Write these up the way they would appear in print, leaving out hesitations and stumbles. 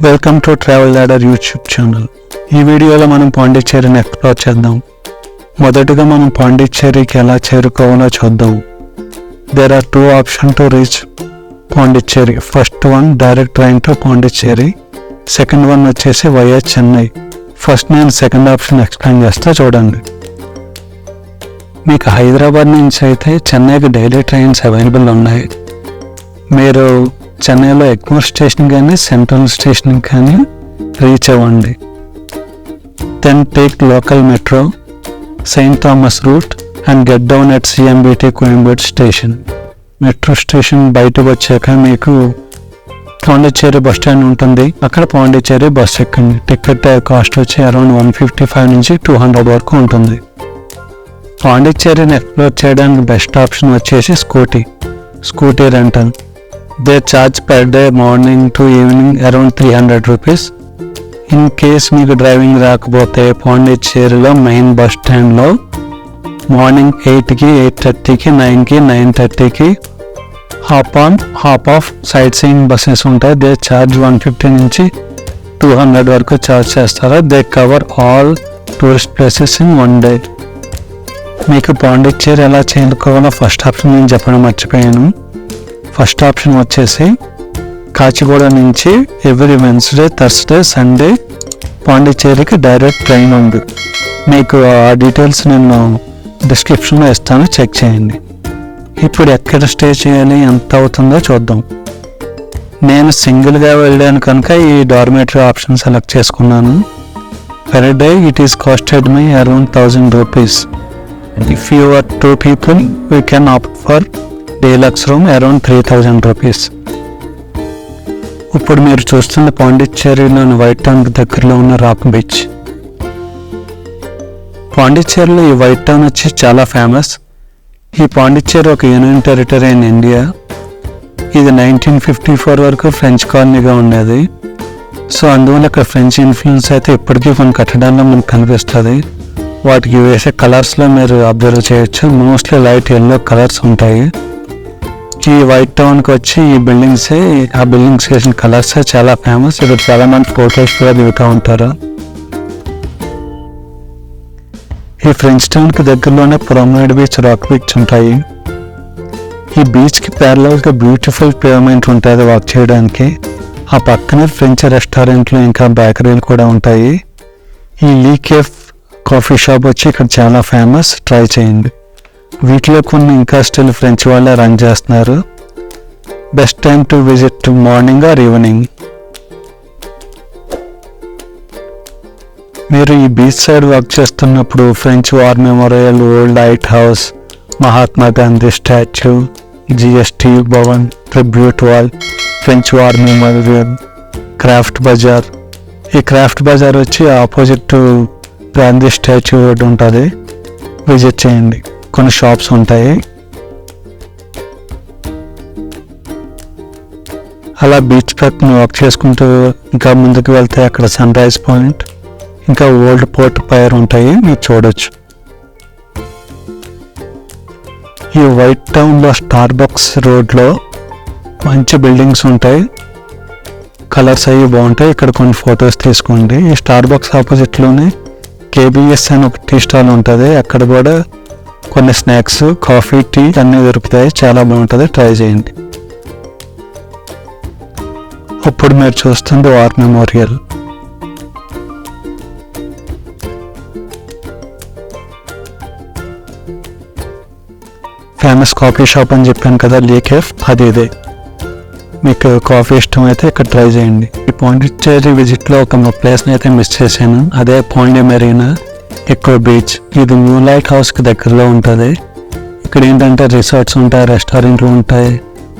Welcome to travel ladder YouTube channel. ఈ వీడియోలో మనం పాండిచ్చేరిని ఎక్స్ప్లోర్ చేద్దాం. మొదటగా మనం పాండిచ్చేరికి ఎలా చేరుకోవాలో చూద్దాం. There are 2 option to reach Pondicherry. First one direct train to Pondicherry, second one వచ్చేసి వైఎస్ చెన్నై. ఫస్ట్ నేను సెకండ్ ఆప్షన్ ఎక్స్ప్లెయిన్ చేస్తా చూడండి. మీకు హైదరాబాద్ నుంచి అయితే చెన్నైకి డైలీ ట్రైన్స్ అవైలబుల్ ఉన్నాయి. మీరు చెన్నైలో ఎగ్మోర్ స్టేషన్ కానీ సెంట్రల్ స్టేషన్ కానీ రీచ్ అవ్వండి. Then take local metro Saint Thomas route and get down at CMBT Koyambedu station. Metro station బయటకు వచ్చాక మీకు పాండిచ్చేరి బస్ స్టాండ్ ఉంటుంది. అక్కడ పాండిచ్చేరి బస్ ఎక్కండి. టికెట్ కాస్ట్ వచ్చి అరౌండ్ 155 నుంచి 200 వరకు ఉంటుంది. పాండిచ్చేరిని ఎక్స్ప్లోర్ చేయడానికి బెస్ట్ ఆప్షన్ వచ్చేసి scooty rental. They charge per day morning to evening around 300 rupees. In case మీకు డ్రైవింగ్ రాకపోతే పాండిచ్చేరిలో మెయిన్ బస్ స్టాండ్లో మార్నింగ్ 8కి 8:30కి 9కి 9:30కి hop off sightseeing buses ఉంటాయి. దే చార్జ్ 150 నుంచి 200 వరకు చార్జ్ చేస్తారు. They cover all tourist places in 1 day. మీకు పాండిచ్చేరి ఎలా చేరుకోవాలో ఫస్ట్ ఆప్షన్ నేను చెప్పడం మర్చిపోయాను. ఫస్ట్ ఆప్షన్ వచ్చేసి కాచిగూడ నుంచి ఎవ్రీ వెన్స్డే, థర్స్డే, సండే పాండిచ్చేరికి డైరెక్ట్ ట్రైన్ ఉంది. మీకు ఆ డీటెయిల్స్ నేను డిస్క్రిప్షన్లో ఇస్తాను, చెక్ చేయండి. ఇప్పుడు ఎక్కడ స్టే చేయాలి, ఎంత అవుతుందో చూద్దాం. నేను సింగిల్గా వెళ్ళాను కనుక ఈ డార్మేటరీ ఆప్షన్ సెలెక్ట్ చేసుకున్నాను. Per day it is costed my around 1000 rupees. If you are 2 people we can opt for deluxe room around 3000 rupees. ఇప్పుడు మీరు చూస్తున్న పాండిచ్చేరిలోని వైట్ టౌన్ దగ్గరలో ఉన్న రాక్ బీచ్. పాండిచ్చేరిలో ఈ వైట్ టౌన్ వచ్చి చాలా ఫేమస్. ఈ పాండిచ్చేరి ఒక యూనియన్ టెరిటరీ ఇన్ ఇండియా. ఇది 1954 వరకు ఫ్రెంచ్ కాలనీగా ఉండేది. సో అందువల్ల ఇక్కడ ఫ్రెంచ్ ఇన్ఫ్లుయెన్స్ అయితే ఇప్పటికీ కొన్ని కట్టడాల్లో మనకు కనిపిస్తుంది. వాటికి వేసే కలర్స్లో మీరు అబ్జర్వ్ చేయొచ్చు. మోస్ట్లీ లైట్ ఎల్లో కలర్స్ ఉంటాయి. ఈ వైట్ టౌన్కి వచ్చి ఈ బిల్డింగ్సే, ఆ బిల్డింగ్స్ వేసిన కలర్సే చాలా ఫేమస్. ఇక్కడ చాలా మంది ఫోటోస్ కూడా దిగుతూ ఉంటారు. ఈ ఫ్రెంచ్ టౌన్కి దగ్గరలోనే ప్రొమెనైడ్ బీచ్, రాక్ బీచ్ ఉంటాయి. ఈ బీచ్కి ప్యారలల్గా బ్యూటిఫుల్ పేమెంట్ ఉంటుంది వాక్ చేయడానికి. ఆ పక్కనే ఫ్రెంచ్ రెస్టారెంట్లు ఇంకా బేకరీలు కూడా ఉంటాయి. ఈ లీ కేఫ్ కాఫీ షాప్ వచ్చి ఇక్కడ చాలా ఫేమస్, ట్రై చేయండి. వీటిలో కొన్ని ఇంకా స్టిల్ ఫ్రెంచ్ వాళ్ళే రన్ చేస్తున్నారు. Best time to visit morning or evening. మీరు ఈ బీచ్ సైడ్ వర్క్ చేస్తున్నప్పుడు French war memorial, old light house, Mahatma Gandhi statue, GST Bhavan, tribute wall, French war memorial, craft bazaar. ఈ క్రాఫ్ట్ బజార్ వచ్చి ఆపోజిట్ గాంధీ స్టాచ్యూ రోడ్ ఉంటుంది, visit చేయండి. కొన్ని shops ఉంటాయి. అలా బీచ్ పక్కన వాక్ చేసుకుంటూ ఇంకా ముందుకు వెళ్తే అక్కడ సన్ రైజ్ పాయింట్ ఇంకా ఓల్డ్ పోర్ట్ పైర్ ఉంటాయి, మీరు చూడొచ్చు. ఈ వైట్ టౌన్లో స్టార్ బక్స్ రోడ్లో మంచి బిల్డింగ్స్ ఉంటాయి, కలర్స్ అవి బాగుంటాయి. ఇక్కడ కొన్ని ఫొటోస్ తీసుకోండి. ఈ స్టార్ బక్స్ ఆపోజిట్లోనే కేబిఎస్ అని ఒక టీ స్టాల్ ఉంటుంది. అక్కడ కూడా కొన్ని స్నాక్స్, కాఫీ, టీ అన్నీ దొరుకుతాయి. చాలా బాగుంటుంది, ట్రై చేయండి. ఇప్పుడు మీరు చూస్తుంది war memorial. Famous coffee shop అని చెప్పాను కదా, లీ కేఫ్, అది ఇదే. మీకు కాఫీ ఇష్టం అయితే ఇక్కడ ట్రై చేయండి. ఈ పాండిచ్చేరి విజిట్లో ఒక ప్లేస్ని అయితే మిస్ చేశాను, అదే పాండి మెరీనా ఎకో బీచ్. ఇది న్యూ లైట్ హౌస్కి దగ్గరలో ఉంటుంది. ఇక్కడ ఏంటంటే రిసార్ట్స్ ఉంటాయి, రెస్టారెంట్లు ఉంటాయి,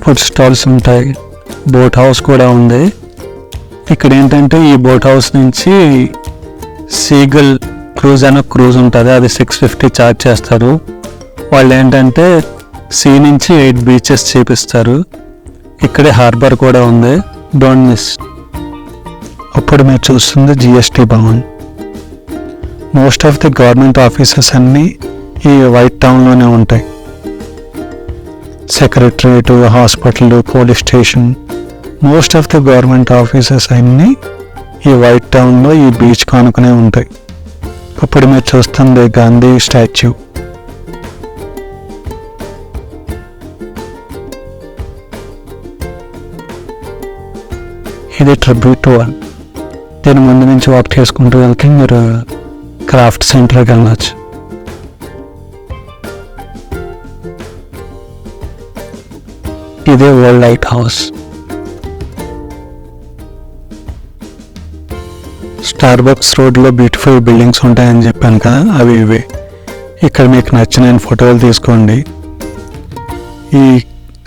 ఫుడ్ స్టాల్స్ ఉంటాయి, బోట్ హౌస్ కూడా ఉంది. ఇక్కడ ఏంటంటే ఈ బోట్ హౌస్ నుంచి సీగల్ క్రూజ్ అనే క్రూజ్ ఉంటుంది. అది 650 ఛార్జ్ చేస్తారు. వాళ్ళు ఏంటంటే సీ నుంచి 8 బీచెస్ చూపిస్తారు. ఇక్కడే హార్బర్ కూడా ఉంది, డోంట్ మిస్. అప్పుడు మీరు చూస్తుంది GST Bhavan. Most of the government offices అన్నీ ఈ వైట్ టౌన్లోనే ఉంటాయి. Secretariat, hospital, police station, most of the government offices అన్నీ ఈ వైట్ టౌన్లో ఈ బీచ్ కానుకునే ఉంటాయి. ఇప్పుడు మీరు చూస్తుంది గాంధీ స్టాచ్యూ. ఇది ట్రిబ్యూట్ వాల్. దీని ముందు నుంచి వాక్ చేసుకుంటూ వెళ్తే మీరు క్రాఫ్ట్ సెంటర్కి వెళ్ళచ్చు. ఇదే వరల్డ్ లైట్ హౌస్. స్టార్బక్స్ రోడ్లో బ్యూటిఫుల్ బిల్డింగ్స్ ఉంటాయని చెప్పాను కదా, అవి ఇవే. ఇక్కడ మీకు నచ్చిన ఫోటోలు తీసుకోండి. ఈ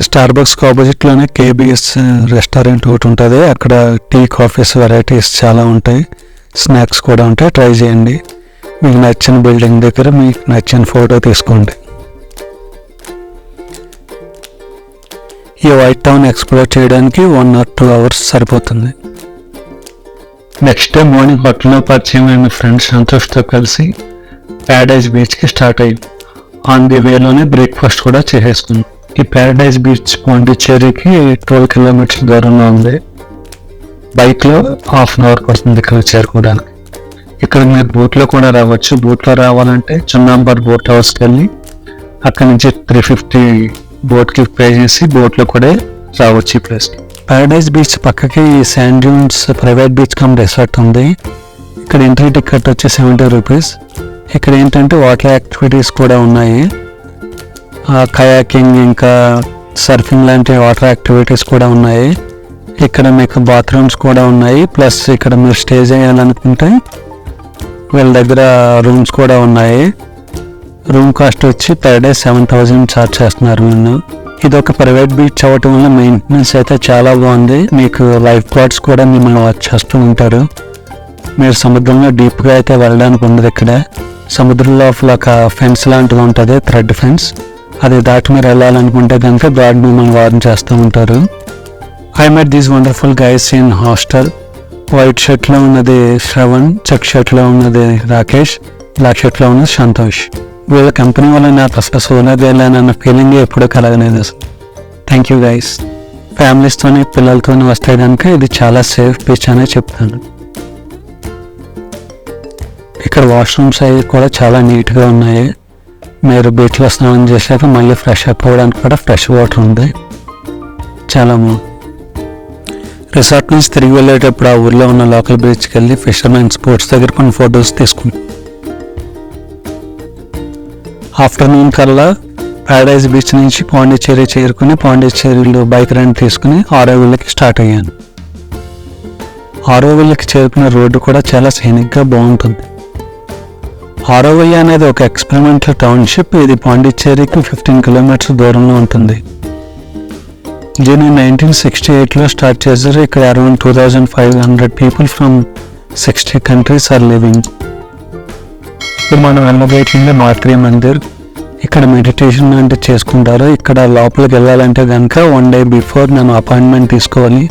స్టార్బక్స్కి ఆపోజిట్లోనే కేబిఎస్ రెస్టారెంట్ ఒకటి ఉంటుంది. అక్కడ టీ కాఫీస్ వెరైటీస్ చాలా ఉంటాయి, స్నాక్స్ కూడా ఉంటాయి. ట్రై చేయండి. మీకు నచ్చిన బిల్డింగ్ దగ్గర మీకు నచ్చిన ఫోటో తీసుకోండి. ఈ వైట్ టౌన్ ఎక్స్ప్లోర్ చేయడానికి 1 or 2 hours సరిపోతుంది. నెక్స్ట్ డే మార్నింగ్ హోటల్లో పరిచయం అయిన ఫ్రెండ్స్ సంతోష్తో కలిసి ప్యారడైజ్ బీచ్కి స్టార్ట్ అయ్యి ఆన్ ది వేలోనే బ్రేక్ఫాస్ట్ కూడా చేసేసుకున్నాం. ఈ ప్యారడైజ్ బీచ్ పాండిచ్చేరికి 12 kilometers దూరంలో ఉంది. బైక్లో 1/2 hour పడుతుంది ఇక్కడ చేరుకోవడానికి. ఇక్కడ మీరు బోట్లో కూడా రావచ్చు. బోట్లో రావాలంటే చున్నాంబర్ బోట్ హౌస్కి వెళ్ళి అక్కడ నుంచి 350 బోట్కి పే చేసి బోట్లో కూడా రావచ్చు ఈ ప్లేస్కి. ప్యారడైజ్ బీచ్ పక్కకి sand dunes private beach come resort ఉంది. ఇక్కడ ఎంట్రీ టికెట్ వచ్చి 70 rupees. ఇక్కడ ఏంటంటే వాటర్ యాక్టివిటీస్ కూడా ఉన్నాయి. కయాకింగ్ ఇంకా సర్ఫింగ్ లాంటి వాటర్ యాక్టివిటీస్ కూడా ఉన్నాయి. ఇక్కడ మీకు బాత్రూమ్స్ కూడా ఉన్నాయి. ప్లస్ ఇక్కడ మీరు స్టే చేయాలనుకుంటే వీళ్ళ దగ్గర రూమ్స్ కూడా ఉన్నాయి. రూమ్ కాస్ట్ వచ్చి పర్ డే 7,000 ఛార్జ్ చేస్తున్నారు వీళ్ళు. ఇది ఒక ప్రైవేట్ బీచ్ అవ్వటం వల్ల మెయింటెనెన్స్ అయితే చాలా బాగుంది. మీకు లైఫ్ గార్డ్స్ కూడా మిమ్మల్ని వాచ్ చేస్తూ ఉంటారు. మీరు సముద్రంలో డీప్గా అయితే వెళ్ళడానికి ఉండదు. ఇక్కడ సముద్రం లోపల ఒక ఫెన్స్ లాంటిది ఉంటుంది, థ్రెడ్ ఫెన్స్. అది దాటి మీరు వెళ్ళాలనుకుంటే కనుక గార్డ్ మిమ్మల్ని వార్న్ చేస్తూ ఉంటారు. I met these wonderful guys in hostel. White షర్ట్లో ఉన్నది శ్రవణ్, చెక్ షర్ట్లో ఉన్నది రాకేష్, బ్లాక్ షర్ట్లో ఉన్నది సంతోష్. వీళ్ళ కంపెనీ వల్ల నాకు అసలు సోలో వెళ్ళానన్న ఫీలింగ్ ఎప్పుడూ కలగలేదు అసలు. Thank you guys. ఫ్యామిలీస్తోని పిల్లలతోని వస్తే కనుక ఇది చాలా సేఫ్ బీచ్ అనే చెప్తాను. ఇక్కడ వాష్రూమ్స్ అవి కూడా చాలా నీట్గా ఉన్నాయి. మీరు బీచ్లో స్నానం చేశాక మళ్ళీ ఫ్రెష్ అప్ అవ్వడానికి కూడా ఫ్రెష్ వాటర్ ఉంది. చాలా రిసార్ట్ నుంచి తిరిగి వెళ్ళేటప్పుడు ఆ ఊర్లో ఉన్న లోకల్ బీచ్కి వెళ్ళి ఫిషర్మెన్ స్పోర్ట్స్ దగ్గర కొన్ని ఫొటోస్ తీసుకున్నాం. ఆఫ్టర్నూన్ కల్లా ప్యారడైజ్ బీచ్ నుంచి పాండిచ్చేరి చేరుకుని పాండిచ్చేరిలో బైక్ రెంట్ తీసుకుని ఆరోవిల్కి స్టార్ట్ అయ్యాను. ఆరోవిల్కి చేరుకునే రోడ్డు కూడా చాలా సీనిక్గా బాగుంటుంది. ఆరోవిల్ అనేది ఒక ఎక్స్పెరిమెంటల్ టౌన్షిప్. ఇది పాండిచ్చేరికి 15 kilometers దూరంలో ఉంటుంది. దీన్ని 1968లో స్టార్ట్ చేశారు. ఇక్కడ around 2,500 people from 60 countries are living. ఇప్పుడు మనం వెళ్ళబోతుంది మాత్రి మందిర్. ఇక్కడ మెడిటేషన్ అంటే చేసుకుంటారు. ఇక్కడ లోపలికి వెళ్ళాలంటే కనుక 1 day బిఫోర్ నేను అపాయింట్మెంట్ తీసుకోవాలి.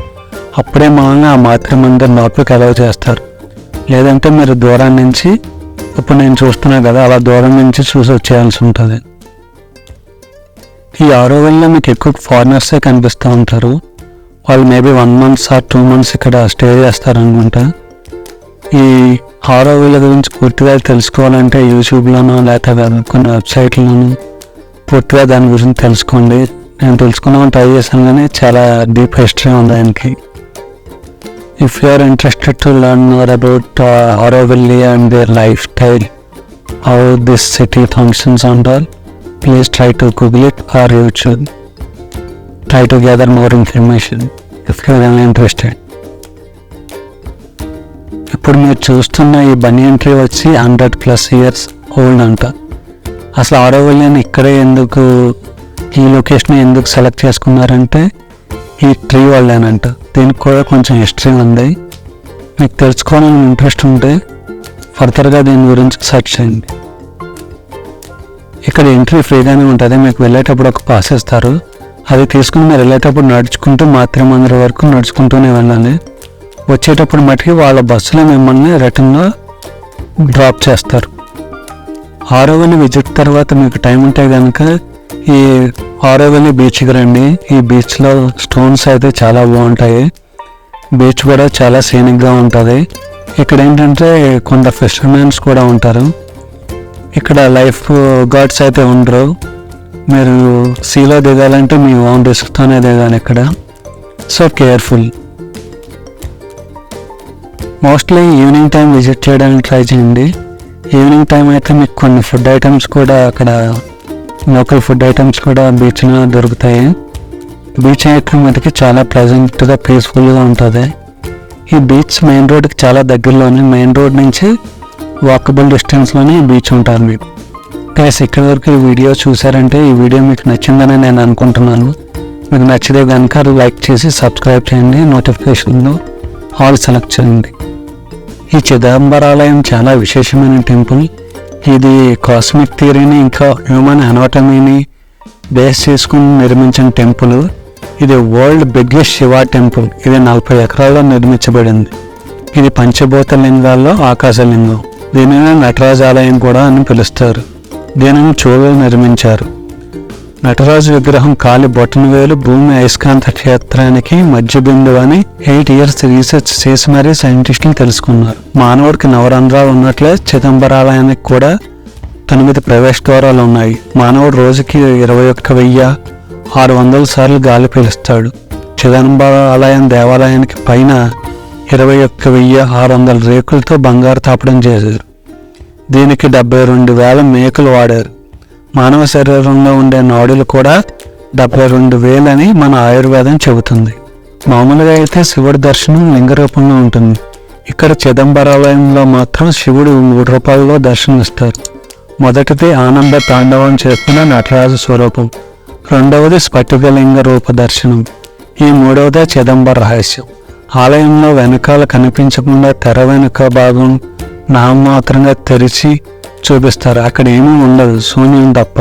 అప్పుడే మామూలుగా ఆ మాత్రి మందిర్ లోపలికి అలౌ చేస్తారు. లేదంటే మీరు దూరం నుంచి, ఇప్పుడు నేను చూస్తున్నా కదా, అలా దూరం నుంచి చూసి వచ్చేయాల్సి ఉంటుంది. ఈ ఆరోవిల్లో మీకు ఎక్కువ ఫారినర్సే కనిపిస్తూ ఉంటారు. వాళ్ళు మేబీ 1 month or 2 months ఇక్కడ స్టే చేస్తారనుకుంటా. ఈ ఆరోవిల్ గురించి పూర్తిగా తెలుసుకోవాలంటే యూట్యూబ్లోనో లేకపోతే కొన్ని వెబ్సైట్లోనూ పూర్తిగా దాని గురించి తెలుసుకోండి. నేను తెలుసుకున్నామని ట్రై చేశాను, కానీ చాలా డీప్ హిస్టరీ ఉంది దానికి. If you are interested to learn more about Auroville and their lifestyle, how this city functions and all, please try to Google it or YouTube. Try to gather more information if you are interested. ఇప్పుడు మీరు చూస్తున్న ఈ బనియన్ tree వచ్చి 100+ years old అంట. అసలు ఆరోవిల్ని ఇక్కడే ఎందుకు, ఈ లొకేషన్ ఎందుకు సెలెక్ట్ చేసుకున్నారంటే ఈ ట్రీ వాళ్ళేనంట. దీనికి కూడా కొంచెం హిస్టరీ ఉంది. మీకు తెలుసుకోవాలని ఇంట్రెస్ట్ ఉంటే ఫర్దర్గా దీని గురించి సెర్చ్ చేయండి. ఇక్కడ ఎంట్రీ ఫ్రీగానే ఉంటుంది. మీకు వెళ్ళేటప్పుడు ఒక పాస్ ఇస్తారు. అది తీసుకుని మీరు వెళ్ళేటప్పుడు నడుచుకుంటూ మాత్రి మందిర్ వరకు నడుచుకుంటూనే వెళ్ళాలి. వచ్చేటప్పుడు మటుకి వాళ్ళ బస్సులో మిమ్మల్ని రిటర్న్లో డ్రాప్ చేస్తారు. ఆరోవిల్ని విజిట్ తర్వాత మీకు టైం ఉంటే కనుక ఈ ఆరోవెల్లి బీచ్కి రండి. ఈ బీచ్లో స్టోన్స్ అయితే చాలా బాగుంటాయి. బీచ్ కూడా చాలా సీనిక్గా ఉంటుంది. ఇక్కడ ఏంటంటే కొందరు ఫిషర్మెన్స్ కూడా ఉంటారు. ఇక్కడ లైఫ్ గార్డ్స్ అయితే ఉండరు. మీరు సీలో దిగాలంటే మీ ఓన్ రిస్క్తోనే దిగాలి ఇక్కడ. So careful. Mostly evening time visit చేయడానికి ట్రై చేయండి. ఈవినింగ్ టైం అయితే మీకు కొన్ని ఫుడ్ ఐటమ్స్ కూడా అక్కడ లోకల్ ఫుడ్ ఐటమ్స్ కూడా బీచ్లో దొరుకుతాయి. బీచ్ అయితే మనకి చాలా ప్లెజెంట్గా పీస్ఫుల్గా ఉంటుంది. ఈ బీచ్ మెయిన్ రోడ్కి చాలా దగ్గరలోనే, మెయిన్ రోడ్ నుంచి వాకబుల్ డిస్టెన్స్లోనే ఈ బీచ్ ఉంటుంది మీకు. గైస్, ఇక్కడి వరకు ఈ వీడియో చూసారంటే ఈ వీడియో మీకు నచ్చిందని నేను అనుకుంటున్నాను. మీకు నచ్చితే కనుక లైక్ చేసి సబ్స్క్రైబ్ చేయండి. నోటిఫికేషన్లో ఆల్ సెలెక్ట్ చేయండి. ఈ చిదంబరాలయం చాలా విశేషమైన టెంపుల్. ఇది కాస్మిక్ థియరీని ఇంకా హ్యూమన్ అనాటమీని బేస్ చేసుకుని నిర్మించిన టెంపుల్. ఇది వరల్డ్ బిగ్గెస్ట్ శివ టెంపుల్. ఇది 40 ఎకరాల్లో నిర్మించబడింది. ఇది పంచభూత లింగాల్లో ఆకాశలింగం. దీనిని నటరాజ ఆలయం కూడా అని పిలుస్తారు. దీనిని చోళులు నిర్మించారు. నటరాజు విగ్రహం కాలి బొటనవేలు భూమి అయస్కాంత క్షేత్రానికి మధ్య బిందువు అని 8 years రీసెర్చ్ చేసి మరీ సైంటిస్టులు తెలుసుకున్నారు. మానవుడికి నవరంధ్రాలు ఉన్నట్లే చిదంబరాలయానికి కూడా 9 ప్రవేశ ద్వారాలు ఉన్నాయి. మానవుడు రోజుకి 21,600 సార్లు గాలి పీలుస్తాడు. చిదంబరాలయం దేవాలయానికి పైన 21,600 రేకులతో బంగారు తాపడం చేశారు. దీనికి 72,000 మేకులు వాడారు. మానవ శరీరంలో ఉండే నాడులు కూడా 72,000 అని మన ఆయుర్వేదం చెబుతుంది. మామూలుగా అయితే శివుడి దర్శనం లింగ రూపంలో ఉంటుంది. ఇక్కడ చిదంబరాలయంలో మాత్రం శివుడు 3 రూపాయల్లో దర్శనమిస్తారు. మొదటిది ఆనంద తాండవం చేస్తున్న నటరాజు స్వరూపం, రెండవది స్ఫటికలింగ రూప దర్శనం, ఈ మూడవదే చిదంబర రహస్యం. ఆలయంలో వెనకాల కనిపించకుండా తెర వెనుక భాగం నామమాత్రంగా తెరిచి చూపిస్తారు. అక్కడ ఏమీ ఉండదు, శూన్యం తప్ప.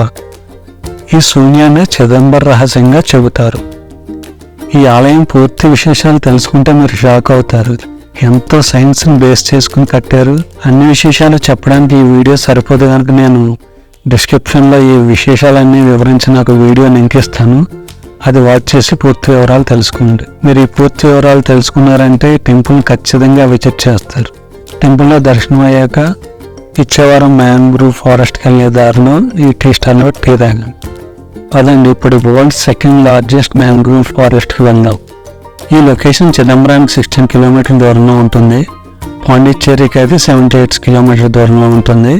ఈ శూన్యాన్ని చిదంబర రహస్యంగా చెబుతారు. ఈ ఆలయం పూర్తి విశేషాలు తెలుసుకుంటే మీరు షాక్ అవుతారు. ఎంతో సైన్స్ని బేస్ చేసుకుని కట్టారు. అన్ని విశేషాలు చెప్పడానికి ఈ వీడియో సరిపోదు కనుక నేను డిస్క్రిప్షన్లో ఈ విశేషాలన్నీ వివరించిన ఒక వీడియో లింక్ ఇస్తాను. అది వాచ్ చేసి పూర్తి వివరాలు తెలుసుకోండి. మీరు ఈ పూర్తి వివరాలు తెలుసుకున్నారంటే టెంపుల్ని ఖచ్చితంగా విజిట్ చేస్తారు. టెంపుల్లో దర్శనం అయ్యాక ఇచ్చేవారం మ్యాంగ్రూవ్ ఫారెస్ట్కి వెళ్ళే దారిలో ఈ టీ స్టాల్లో టీ తాగాను. అదండి, ఇప్పుడు వరల్డ్ సెకండ్ లార్జెస్ట్ మ్యాంగ్రూవ్ ఫారెస్ట్కి వెళ్దాం. ఈ లొకేషన్ చిదంబరానికి 16 కిలోమీటర్ల దూరంలో ఉంటుంది. పాండిచ్చేరికి అయితే 78 కిలోమీటర్ల దూరంలో ఉంటుంది.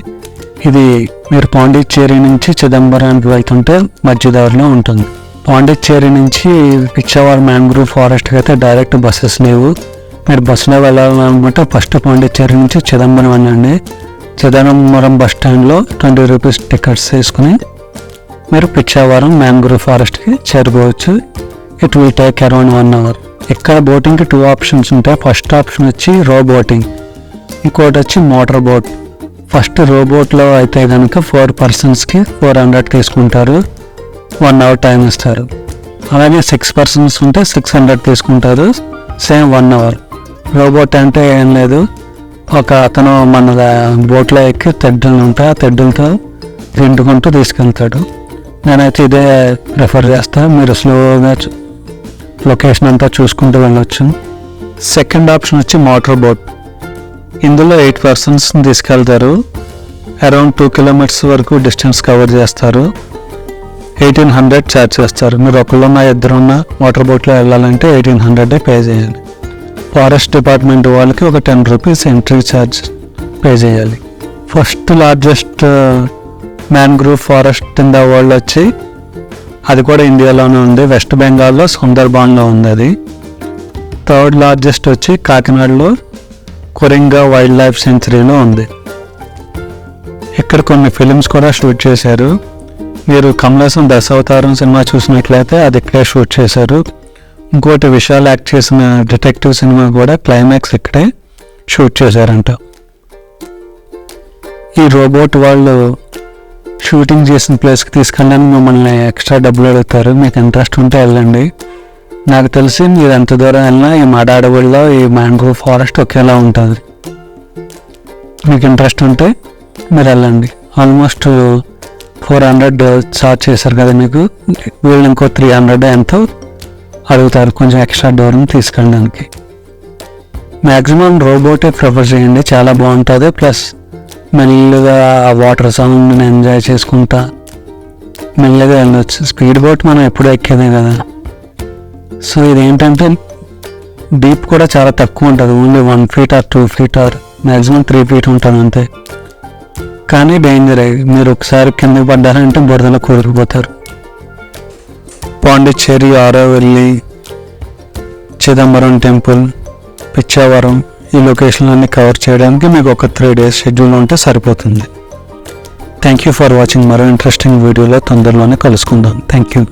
ఇది మీరు పాండిచ్చేరి నుంచి చిదంబరానికి వెళ్తుంటే మధ్య దారిలో ఉంటుంది. పాండిచ్చేరి నుంచి పిచ్చావరం మ్యాంగ్రూవ్ ఫారెస్ట్కి అయితే డైరెక్ట్ బస్సెస్ లేవు. మీరు బస్సులో వెళ్ళాలనుకుంటే ఫస్ట్ పాండిచ్చేరి నుంచి చిదంబరం వెళ్ళండి. చిదంబరం బస్ స్టాండ్లో 20 రూపీస్ టికెట్స్ తీసుకుని మీరు పిచ్చావరం మ్యాంగ్రూవ్ ఫారెస్ట్కి చేరుకోవచ్చు. It will take around 1 hour. ఇక్కడ బోటింగ్కి 2 options ఉంటాయి. ఫస్ట్ ఆప్షన్ వచ్చి రో బోటింగ్, ఇంకోటి వచ్చి మోటార్ బోట్. ఫస్ట్ రో బోట్లో అయితే కనుక 4 personsకి 400 తీసుకుంటారు, 1 hour టైం ఇస్తారు. అలాగే 6 persons ఉంటే 600 తీసుకుంటారు, సేమ్ 1 hour. రో బోట్ అంటే ఏం లేదు, ఒక అతను మన బోట్లో ఎక్కి తెడ్డలు ఉంటాయి, ఆ తెడ్డలతో తింటుకుంటూ తీసుకెళ్తాడు. నేనైతే ఇదే ప్రిఫర్ చేస్తాను. మీరు స్లోగా లొకేషన్ అంతా చూసుకుంటూ వెళ్ళొచ్చు. సెకండ్ ఆప్షన్ వచ్చి మోటార్ బోట్. ఇందులో 8 persons తీసుకెళ్తారు. అరౌండ్ 2 kilometers వరకు డిస్టెన్స్ కవర్ చేస్తారు. 1800 ఛార్జ్ చేస్తారు. మీరు ఒకళ్ళున్నా ఇద్దరున్నా మోటార్ బోట్లో వెళ్ళాలంటే 1800 పే చేయాలి. ఫారెస్ట్ డిపార్ట్మెంట్ వాళ్ళకి ఒక 10 రూపీస్ ఎంట్రీ ఛార్జ్ పే చేయాలి. First largest mangrove forest in the world వచ్చి అది కూడా ఇండియాలోనే ఉంది. వెస్ట్ బెంగాల్లో సుందర్బాన్లో ఉంది అది. థర్డ్ లార్జెస్ట్ వచ్చి కాకినాడలో కొరింగా వైల్డ్ లైఫ్ సెంచరీలో ఉంది. ఇక్కడ కొన్ని ఫిలిమ్స్ కూడా షూట్ చేశారు. మీరు కమలాసన్ దశావతారం సినిమా చూసినట్లయితే అది ఇక్కడే షూట్ చేశారు. ఇంకోటి విశాల్ యాక్ట్ చేసిన డిటెక్టివ్ సినిమా కూడా క్లైమాక్స్ ఇక్కడే షూట్ చేశారంట. ఈ రోబోట్ వాళ్ళు షూటింగ్ చేసిన ప్లేస్కి తీసుకెళ్ళడానికి మిమ్మల్ని ఎక్స్ట్రా డబ్బులు అడుగుతారు. మీకు ఇంట్రెస్ట్ ఉంటే వెళ్ళండి. నాకు తెలిసి మీరు ఎంత దూరం వెళ్ళినా ఈ మడ అడవుల్లో ఈ మ్యాంగ్రూవ్ ఫారెస్ట్ ఒకేలా ఉంటుంది. మీకు ఇంట్రెస్ట్ ఉంటే మీరు వెళ్ళండి. ఆల్మోస్ట్ 400 చార్జ్ చేశారు కదా మీకు, వీళ్ళు ఇంకో 300 ఎంతో అడుగుతారు కొంచెం ఎక్స్ట్రా దూరం తీసుకెళ్ళడానికి. మ్యాక్సిమం రోబోటే ప్రిఫర్ చేయండి, చాలా బాగుంటుంది. ప్లస్ మెల్లగా ఆ వాటర్ సౌండ్ని ఎంజాయ్ చేసుకుంటా మెల్లగా వెళ్ళొచ్చు. స్పీడ్ బోట్ మనం ఎప్పుడూ ఎక్కేదే కదా. సో ఇదేంటంటే డీప్ కూడా చాలా తక్కువ ఉంటుంది, only 1 feet or 2 feet or maximum 3 feet ఉంటుంది అంతే. కానీ డేంజర్, మీరు ఒకసారి కిందకి పడ్డారంటే బురదలో కూరుకుపోతారు. పాండిచ్చేరి, ఆరోవిల్లి, చిదంబరం టెంపుల్, పిచ్చావరం ఈ లొకేషన్లన్నీ కవర్ చేయడానికి మీకు ఒక 3 days షెడ్యూల్ ఉంటే సరిపోతుంది. Thank you for watching. మరో ఇంట్రెస్టింగ్ వీడియోలో తొందరలోనే కలుసుకుందాం. Thank you.